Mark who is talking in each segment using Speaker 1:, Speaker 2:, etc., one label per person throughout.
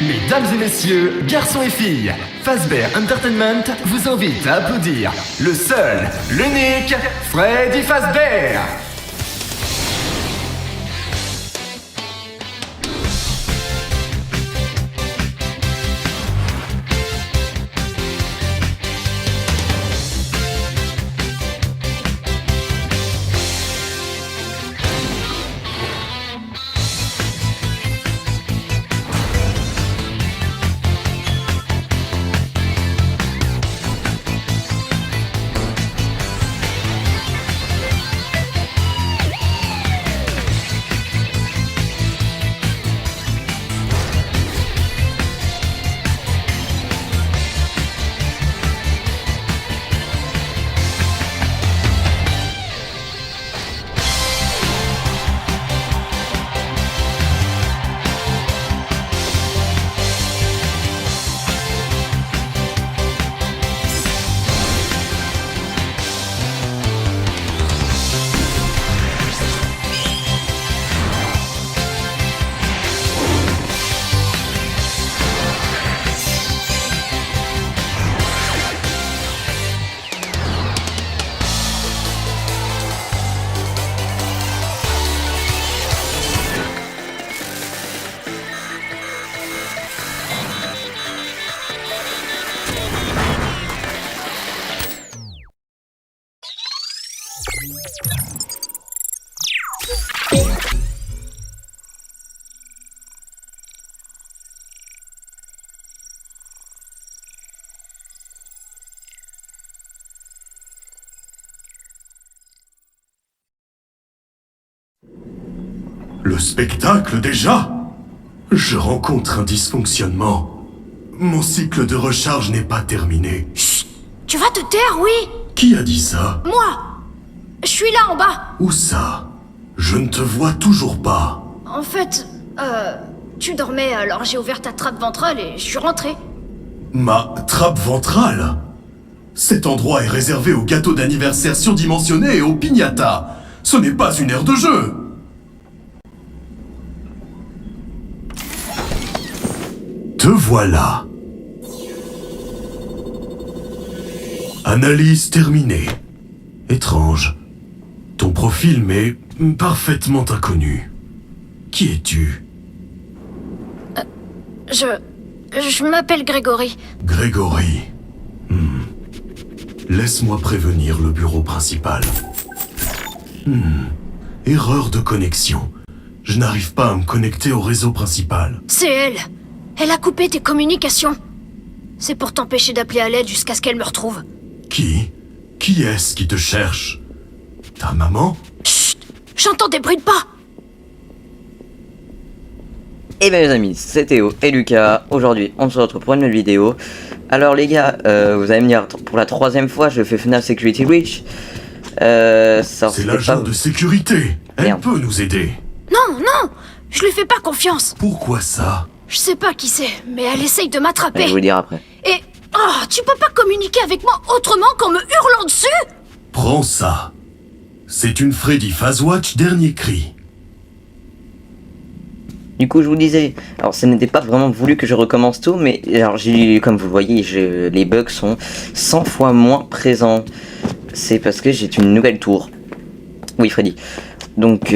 Speaker 1: Mesdames et messieurs, garçons et filles, Fazbear Entertainment vous invite à applaudir le seul, l'unique Freddy Fazbear.
Speaker 2: Le spectacle déjà? Je rencontre un dysfonctionnement. Mon cycle de recharge n'est pas terminé.
Speaker 3: Chut! Tu vas te taire, oui?
Speaker 2: Qui a dit ça?
Speaker 3: Moi! Je suis là en bas!
Speaker 2: Où ça? Je ne te vois toujours pas.
Speaker 3: En fait, tu dormais, alors j'ai ouvert ta trappe ventrale et je suis rentré.
Speaker 2: Ma trappe ventrale? Cet endroit est réservé aux gâteaux d'anniversaire surdimensionnés et aux piñatas. Ce n'est pas une aire de jeu. Te voilà. Analyse terminée. Étrange. Ton profil m'est parfaitement inconnu. Qui es-tu?
Speaker 3: Je m'appelle Grégory.
Speaker 2: Grégory. Laisse-moi prévenir le bureau principal. Erreur de connexion. Je n'arrive pas à me connecter au réseau principal.
Speaker 3: C'est elle. Elle a coupé tes communications. C'est pour t'empêcher d'appeler à l'aide jusqu'à ce qu'elle me retrouve.
Speaker 2: Qui? Qui est-ce qui te cherche? Ta maman?
Speaker 3: Chut! J'entends des bruits de pas!
Speaker 4: Et bien les amis, c'est Théo et Lucas. Aujourd'hui, on se retrouve pour une nouvelle vidéo. Alors les gars, vous allez me dire, pour la 3e fois, je fais FNAF Security Breach.
Speaker 2: C'est l'agent de sécurité. Elle
Speaker 4: Merde.
Speaker 2: peut nous aider.
Speaker 3: Non, non! Je lui fais pas confiance.
Speaker 2: Pourquoi ça?
Speaker 3: Je sais pas qui c'est, mais elle essaye de
Speaker 4: Je
Speaker 3: m'attraper.
Speaker 4: vais vous le dire après.
Speaker 3: Et... Oh, tu peux pas communiquer avec moi autrement qu'en me hurlant dessus?
Speaker 2: Prends ça. C'est une Freddy Fazwatch dernier cri.
Speaker 4: Du coup, je vous disais, alors ce n'était pas vraiment voulu que je recommence tout, mais alors comme vous le voyez, les bugs sont 100 fois moins présents. C'est parce que j'ai une nouvelle tour. Oui, Freddy. Donc,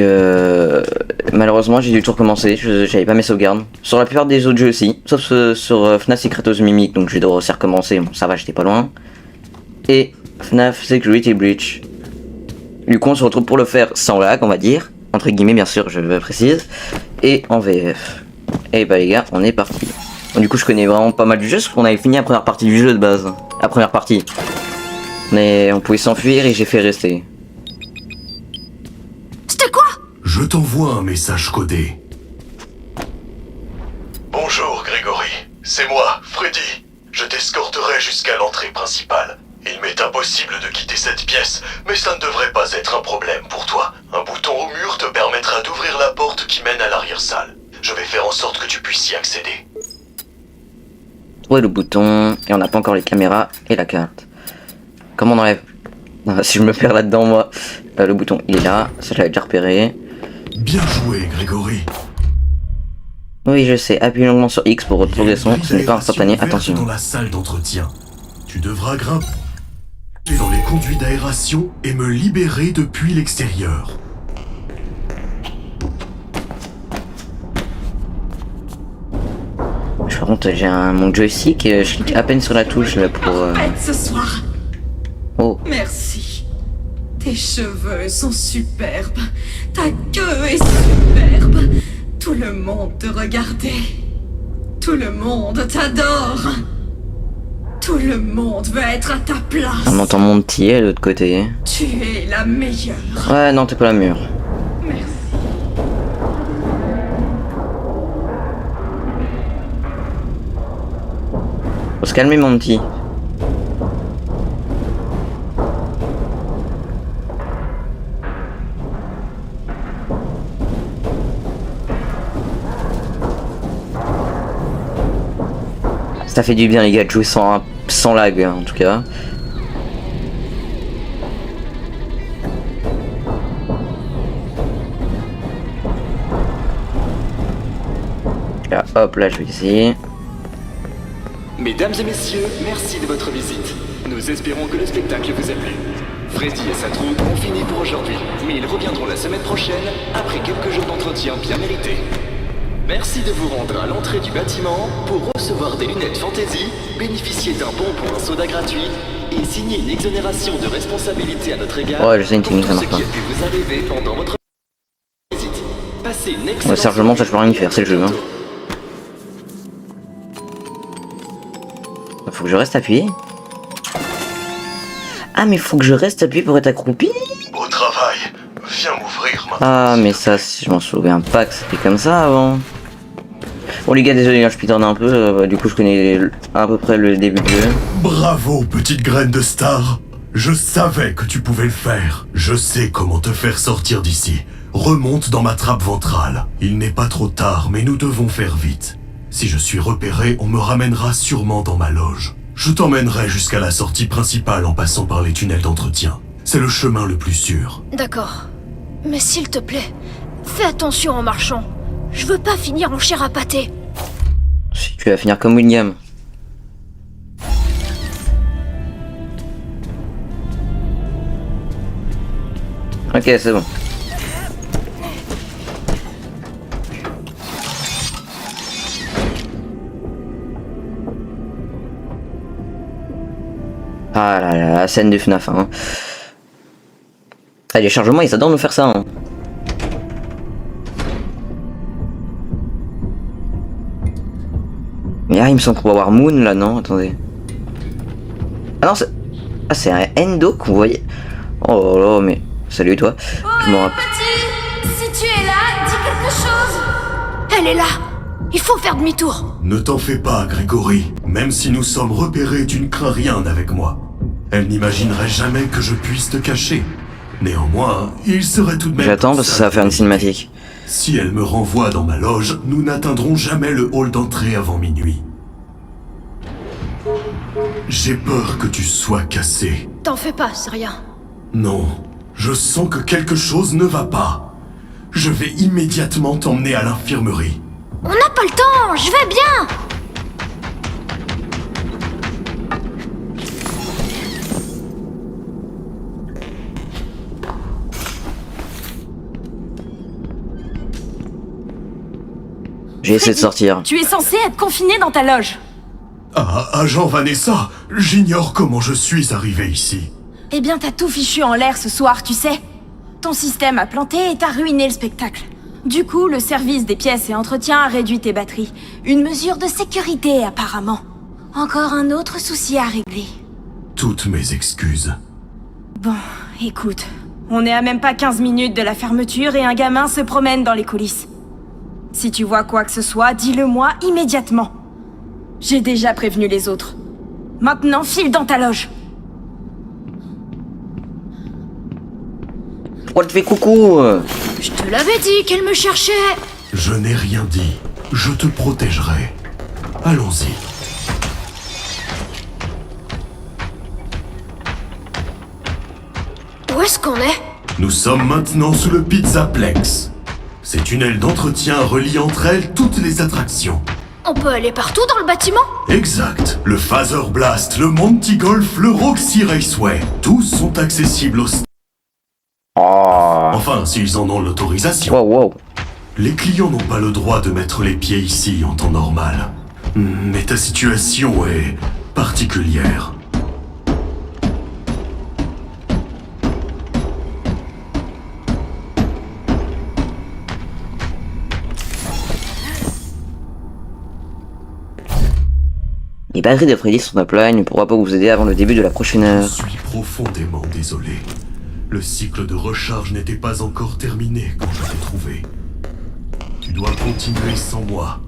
Speaker 4: malheureusement, j'ai dû tout recommencer. J'avais pas mes sauvegardes. Sur la plupart des autres jeux aussi, sauf sur FNAF Secret of the Mimic, donc je vais devoir aussi recommencer. Bon, ça va, j'étais pas loin. Et FNAF Security Breach. Du coup, on se retrouve pour le faire sans lag, on va dire. Entre guillemets, bien sûr, je le précise. Et en VF. Et bah les gars, on est parti. Bon, du coup, je connais vraiment pas mal du jeu, parce qu'on avait fini la première partie du jeu de base. La première partie. Mais on pouvait s'enfuir et j'ai fait rester.
Speaker 3: C'était quoi?
Speaker 2: Je t'envoie un message codé. Bonjour Grégory, c'est moi, Freddy. Je t'escorterai jusqu'à l'entrée principale. Il m'est impossible de quitter cette pièce, mais ça ne devrait pas être un problème pour toi. Un bouton au mur te permettra d'ouvrir la porte qui mène à l'arrière-salle. Je vais faire en sorte que tu puisses y accéder.
Speaker 4: Trouver le bouton, et on n'a pas encore les caméras et la carte. Comment on enlève? Ah, si je me perds là-dedans, moi. Le bouton, il est là. Ça, je l'avais déjà repéré.
Speaker 2: Bien joué, Grégory.
Speaker 4: Oui, je sais. Appuie longuement sur X pour retrouver son. Ce n'est pas instantané.
Speaker 2: Dans
Speaker 4: Attention.
Speaker 2: la salle d'entretien. Tu devras grimper dans les conduits d'aération et me libérer depuis l'extérieur.
Speaker 4: Par contre, j'ai mon joystick et je clique à peine sur la touche là pour.
Speaker 5: Ce soir.
Speaker 4: Oh.
Speaker 5: Merci. Tes cheveux sont superbes. Ta queue est superbe. Tout le monde te regardait. Tout le monde t'adore. Tout le monde veut être à ta place.
Speaker 4: On entend mon petit de l'autre côté.
Speaker 5: Tu es la meilleure.
Speaker 4: Ouais, non, t'es pas la mûre.
Speaker 5: Merci.
Speaker 4: Faut se calmer, mon petit. Ça fait du bien, les gars, de jouer sans lag, en tout cas. Là, hop, là, je vais essayer.
Speaker 1: Mesdames et messieurs, merci de votre visite. Nous espérons que le spectacle vous a plu. Freddy et sa troupe ont fini pour aujourd'hui, mais ils reviendront la semaine prochaine après quelques jours d'entretien bien mérités. Merci de vous rendre à l'entrée du bâtiment pour recevoir des lunettes Fantasy, bénéficier d'un bon pour un soda gratuit et signer une exonération de responsabilité à notre égard
Speaker 4: Ouais, je sais, une
Speaker 1: pour
Speaker 4: technique,
Speaker 1: tout
Speaker 4: ça
Speaker 1: ce
Speaker 4: marche
Speaker 1: qui
Speaker 4: pas.
Speaker 1: a pu vous arriver pendant votre visite. Passez une
Speaker 4: Ouais,
Speaker 1: excellente
Speaker 4: sérieusement, ça je peux rien y faire, c'est le jeu. Hein. Faut que je reste appuyé. Ah, mais faut que je reste appuyé pour être accroupi.
Speaker 2: Au travail. Viens m'ouvrir maintenant.
Speaker 4: Ah, mais ça, je m'en souviens pas que c'était comme ça avant. Bon, les gars, désolé, hein, je pitonne un peu. Du coup, je connais à peu près le début du jeu.
Speaker 2: Bravo, petite graine de star. Je savais que tu pouvais le faire. Je sais comment te faire sortir d'ici. Remonte dans ma trappe ventrale. Il n'est pas trop tard, mais nous devons faire vite. Si je suis repéré, on me ramènera sûrement dans ma loge. Je t'emmènerai jusqu'à la sortie principale en passant par les tunnels d'entretien. C'est le chemin le plus sûr.
Speaker 3: D'accord. Mais s'il te plaît, fais attention en marchant. Je veux pas finir en chair à pâté.
Speaker 4: Si tu vas finir comme William. Ok, c'est bon. Ah là là, la scène de FNAF. Hein. Ah, les chargements, ils adorent nous faire ça. Hein. Mais ah, il me semble qu'on va voir Moon là, non? Attendez. Ah non, c'est. Ah, c'est un Endo qu'on voyait. Oh là là, mais. Salut toi. Je me rappelle.
Speaker 3: Petit, si tu es là, dis quelque chose. Elle est là. Il faut faire demi-tour.
Speaker 2: Ne t'en fais pas, Grégory. Même si nous sommes repérés, tu ne crains rien avec moi. Elle n'imaginerait jamais que je puisse te cacher. Néanmoins, il serait tout de même...
Speaker 4: J'attends parce que ça va faire une cinématique.
Speaker 2: Si elle me renvoie dans ma loge, nous n'atteindrons jamais le hall d'entrée avant minuit. J'ai peur que tu sois cassé.
Speaker 3: T'en fais pas, c'est rien.
Speaker 2: Non, je sens que quelque chose ne va pas. Je vais immédiatement t'emmener à l'infirmerie.
Speaker 3: On n'a pas le temps, je vais bien.
Speaker 4: J'ai essayé de sortir.
Speaker 5: Tu es censé être confiné dans ta loge.
Speaker 2: Ah, agent Vanessa, j'ignore comment je suis arrivé ici.
Speaker 5: Eh bien, t'as tout fichu en l'air ce soir, tu sais. Ton système a planté et t'as ruiné le spectacle. Du coup, le service des pièces et entretien a réduit tes batteries. Une mesure de sécurité, apparemment. Encore un autre souci à régler.
Speaker 2: Toutes mes excuses.
Speaker 5: Bon, écoute. On est à même pas 15 minutes de la fermeture et un gamin se promène dans les coulisses. Si tu vois quoi que ce soit, dis-le-moi immédiatement. J'ai déjà prévenu les autres. Maintenant, file dans ta loge.
Speaker 4: Pourquoi tu fais coucou?
Speaker 3: Je te l'avais dit qu'elle me cherchait.
Speaker 2: Je n'ai rien dit. Je te protégerai. Allons-y.
Speaker 3: Où est-ce qu'on est?
Speaker 2: Nous sommes maintenant sous le Pizzaplex. Ces tunnels d'entretien relient entre elles toutes les attractions.
Speaker 3: On peut aller partout dans le bâtiment?
Speaker 2: Exact. Le Phaser Blast, le Monty Golf, le Roxy Raceway. Tous sont accessibles au...
Speaker 4: Oh.
Speaker 2: Enfin, s'ils en ont l'autorisation.
Speaker 4: Wow, wow.
Speaker 2: Les clients n'ont pas le droit de mettre les pieds ici en temps normal. Mais ta situation est particulière.
Speaker 4: Les batteries de Freddy sont offline, ne pourra pas vous aider avant le début de la prochaine
Speaker 2: Je
Speaker 4: heure.
Speaker 2: suis profondément désolé. Le cycle de recharge n'était pas encore terminé quand je t'ai trouvé. Tu dois continuer sans moi.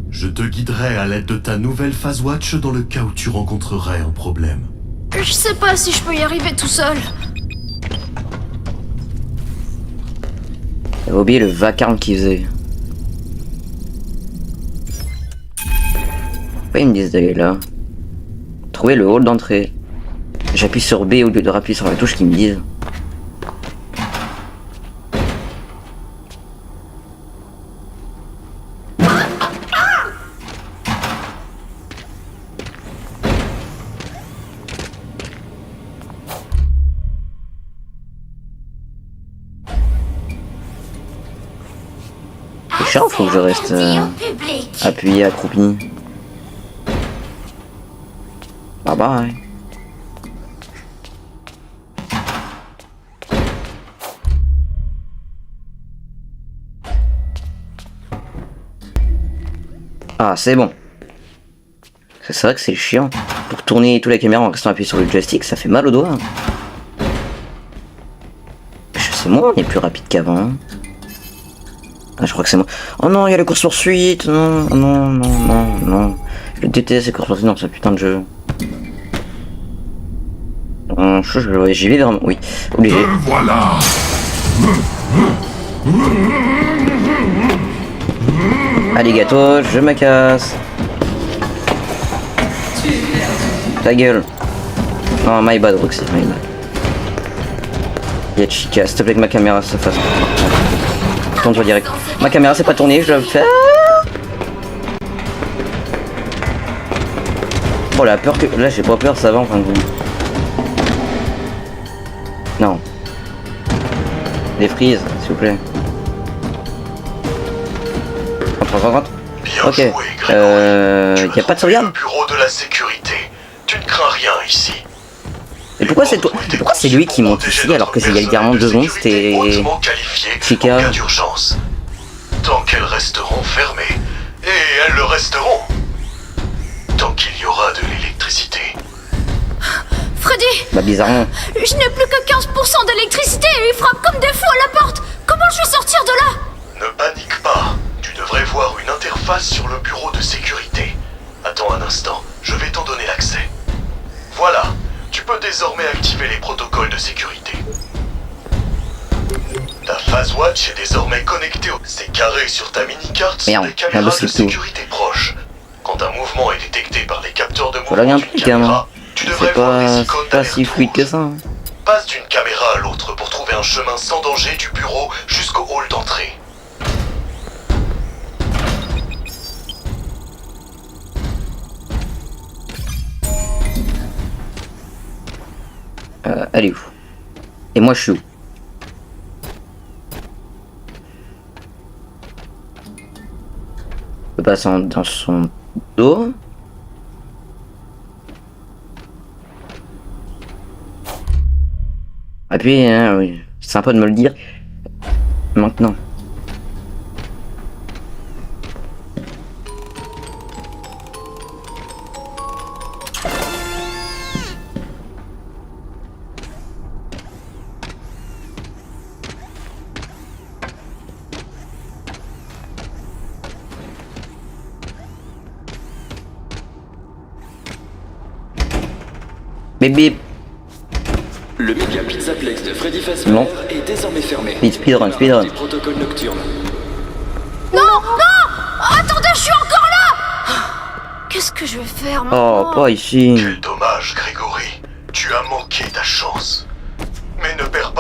Speaker 2: Je te guiderai à l'aide de ta nouvelle Phase Watch dans le cas où tu rencontrerais un problème.
Speaker 3: Je sais pas si je peux y arriver tout seul.
Speaker 4: J'avais oublié le vacarme qu'il faisait. Pourquoi ils me disent d'aller là? Trouver le hall d'entrée. J'appuie sur B au lieu de rappuyer sur la touche qu'ils me disent. C'est chiant, faut que je reste appuyé, accroupi. Bye bye. Ah, c'est bon. C'est vrai que c'est chiant. Pour tourner toute la caméra en restant appuyé sur le joystick, ça fait mal aux doigts. Je sais, moi, on est plus rapide qu'avant. Ah, je crois que c'est moi. Oh non, il y a les courses poursuites. Non, non, non, non, non. Je déteste ces courses poursuites dans ce putain de jeu. J'y vais vraiment. Oui, obligé.
Speaker 2: Voilà.
Speaker 4: Allez, gâteau, je me casse. Ta gueule. Non, my bad, Roxy, my bad. Y'a Chica, s'il te plaît que ma caméra se fasse. Tourne-toi direct. Ma caméra s'est pas tournée, je dois le faire. Oh la peur que... Là j'ai pas peur, ça va en fin de compte. Non. Des frises, s'il vous plaît. Rentre.
Speaker 2: Bien
Speaker 4: Ok.
Speaker 2: joué, Grégory.
Speaker 4: Y a pas de sauvegarde?
Speaker 2: Le bureau de la sécurité. Tu ne crains rien ici.
Speaker 4: Et pourquoi c'est toi? Pourquoi c'est lui qui monte ici alors que il y a littéralement 2 secondes c'était... Chica.
Speaker 2: En cas d'urgence. Tant qu'elles resteront fermées. Et elles le resteront. Tant qu'il y aura de l'électricité.
Speaker 3: Freddy,
Speaker 4: Bah bizarrement.
Speaker 3: je n'ai plus que 15% d'électricité et il frappe comme des fous à la porte. Comment je vais sortir de là?
Speaker 2: Ne panique pas. Tu devrais voir une interface sur le bureau de sécurité. Attends un instant, je vais t'en donner l'accès. Voilà, tu peux désormais activer les protocoles de sécurité. Ta Phase Watch est désormais connectée au... Ces carrés sur ta mini-carte sont
Speaker 4: Merde,
Speaker 2: des caméras
Speaker 4: bossé
Speaker 2: de
Speaker 4: tout.
Speaker 2: sécurité proches. Quand un mouvement est détecté par les capteurs de
Speaker 4: Voilà
Speaker 2: mouvement
Speaker 4: bien
Speaker 2: d'une
Speaker 4: plus gamin.
Speaker 2: caméra, tu devrais
Speaker 4: C'est
Speaker 2: voir les
Speaker 4: pas
Speaker 2: icônes
Speaker 4: pas
Speaker 2: d'alerte
Speaker 4: si fluide que
Speaker 2: rouge.
Speaker 4: ça. Hein.
Speaker 2: Passe d'une caméra à l'autre pour trouver un chemin sans danger du bureau jusqu'au hall d'entrée.
Speaker 4: Elle est où? Et moi je suis où? Je peux passer dans son dos. Appuyez, hein, oui. C'est sympa de me le dire. Maintenant. Bip bip.
Speaker 1: Le méga Pizzaplex de Freddy
Speaker 4: Non.
Speaker 1: Fazbear est désormais fermé.
Speaker 4: Speedrun, speedrun.
Speaker 1: Des protocoles nocturnes.
Speaker 3: Non, non! Attendez, je suis encore là! Qu'est-ce que je vais faire
Speaker 4: Oh,
Speaker 3: maintenant?
Speaker 4: pas ici.
Speaker 2: Quel dommage, Grégory. Tu as manqué ta chance.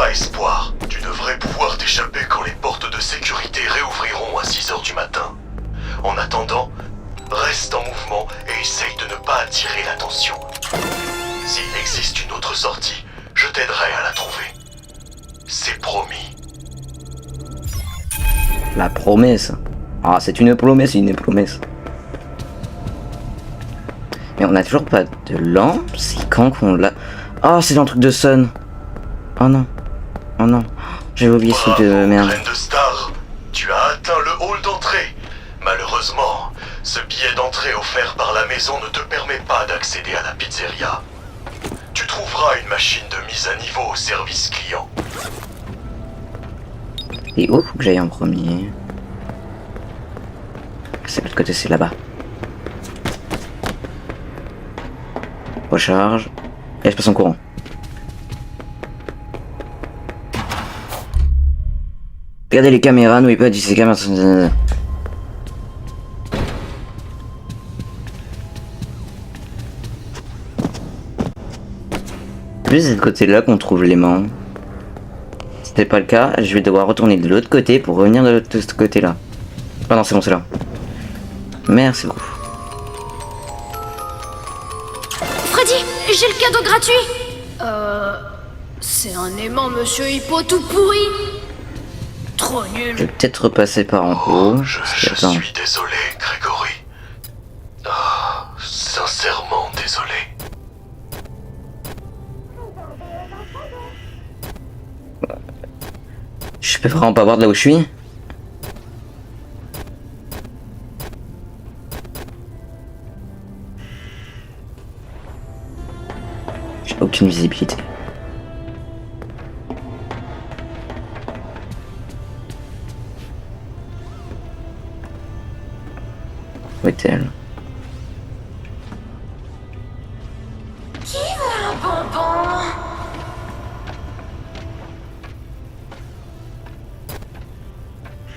Speaker 2: pas espoir. Tu devrais pouvoir t'échapper quand les portes de sécurité réouvriront à 6 heures du matin. En attendant, reste en mouvement et essaye de ne pas attirer l'attention. S'il existe une autre sortie, je t'aiderai à la trouver. C'est promis.
Speaker 4: La promesse. Ah, c'est une promesse. Mais on a toujours pas de lampe. C'est quand qu'on l'a... Oh, c'est dans le truc de Sun. Oh non. Oh non. J'avais oublié ce truc de merde.
Speaker 2: Reine de Star, tu as atteint le hall d'entrée. Malheureusement, ce billet d'entrée offert par la maison ne te permet pas d'accéder à la pizzeria. Tu trouveras une machine de mise à niveau au service client.
Speaker 4: Et où faut que j'aille en premier? C'est de l'autre côté, c'est là-bas. Recharge. Et je passe en courant. Regardez les caméras, n'oubliez pas de ces caméras. Plus c'est de ce côté-là qu'on trouve l'aimant. Si c'était pas le cas, je vais devoir retourner de l'autre côté pour revenir de ce côté-là. Ah non, c'est bon, c'est là. Merci beaucoup.
Speaker 3: Freddy, j'ai le cadeau gratuit. C'est un aimant, monsieur Hippo, tout pourri. Trop
Speaker 4: Je
Speaker 3: nul.
Speaker 4: vais peut-être repasser par en haut.
Speaker 2: Je
Speaker 4: Attends.
Speaker 2: suis désolé, Grégory. Ah, sincèrement désolé.
Speaker 4: Je peux vraiment pas voir de là où je suis. J'ai aucune visibilité. Où est-elle?
Speaker 5: Qui veut un bonbon?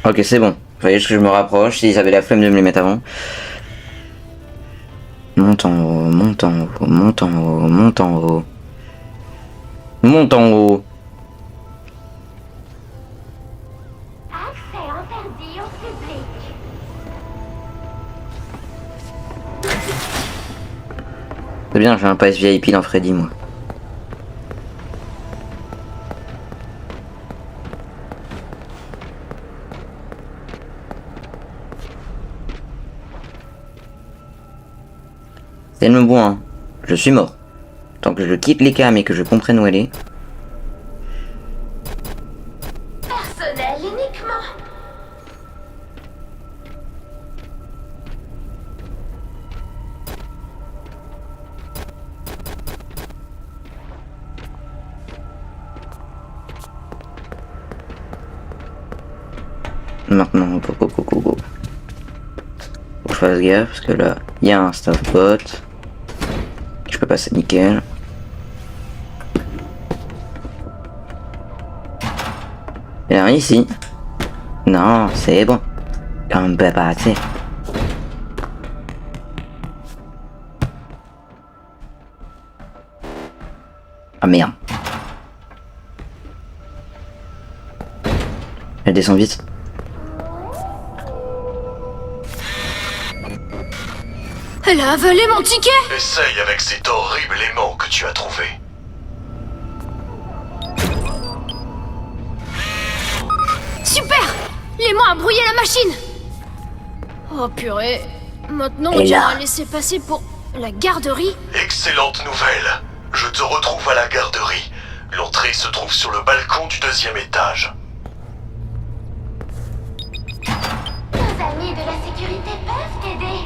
Speaker 4: Ok, c'est bon. Fallait juste que je me rapproche. S'ils avaient la flemme de me les mettre avant. Monte en haut, monte en haut, monte en haut, monte en haut. Monte en haut.
Speaker 6: Accès interdit au public.
Speaker 4: C'est bien, j'ai un pass VIP dans Freddy, moi. C'est le bon, hein. Je suis mort. Tant que je quitte les cams et que je comprenne où elle est.
Speaker 6: Personnel uniquement.
Speaker 4: Maintenant, go, go, go, go, go. Faut que je fasse gaffe parce que là, il y a un staff bot. Je peux passer nickel. Il y a rien ici. Non, c'est bon. On peut passer. Ah merde. Elle descend vite.
Speaker 3: Elle a avalé mon ticket.
Speaker 2: Essaye avec cet horrible aimant que tu as trouvé.
Speaker 3: Super. L'aimant a brouillé la machine. Oh purée. Maintenant, on
Speaker 4: Et là.
Speaker 3: dirait laisser passer pour la garderie.
Speaker 2: Excellente nouvelle. Je te retrouve à la garderie. L'entrée se trouve sur le balcon du 2e étage.
Speaker 6: Nos amis de la sécurité peuvent t'aider.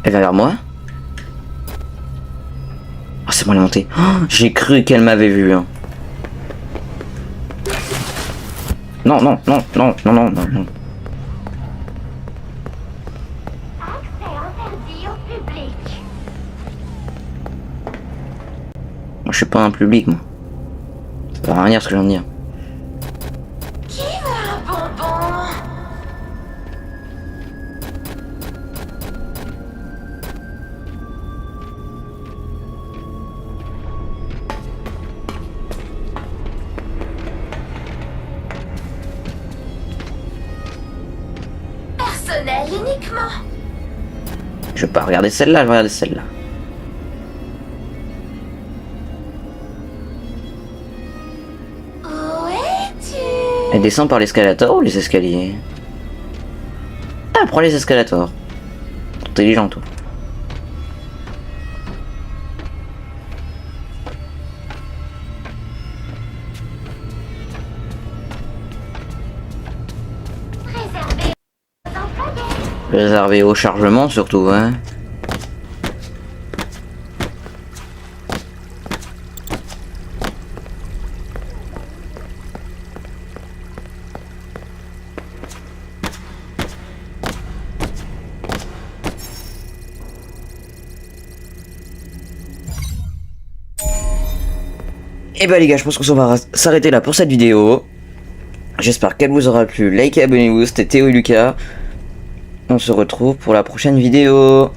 Speaker 4: Elle va vers moi. Oh, c'est bon, elle est montée. Oh, j'ai cru qu'elle m'avait vu. Hein. Non, non, non, non, non, non, non, non.
Speaker 6: Accès interdit au public.
Speaker 4: Moi, je suis pas un public, moi. Ça va rien dire ce que je viens de dire.
Speaker 6: Qui veut un bonbon? uniquement.
Speaker 4: Je vais pas regarder celle-là, je vais regarder celle-là.
Speaker 6: Où es-tu?
Speaker 4: Elle descend par l'escalator ou les escaliers? Ah, prends les escalators. Intelligent, toi.
Speaker 6: Réservé aux employés.
Speaker 4: Réservé au chargement, surtout, hein. Et bah les gars, je pense qu'on va s'arrêter là pour cette vidéo. J'espère qu'elle vous aura plu. Likez, abonnez-vous, c'était Théo et Lucas. On se retrouve pour la prochaine vidéo.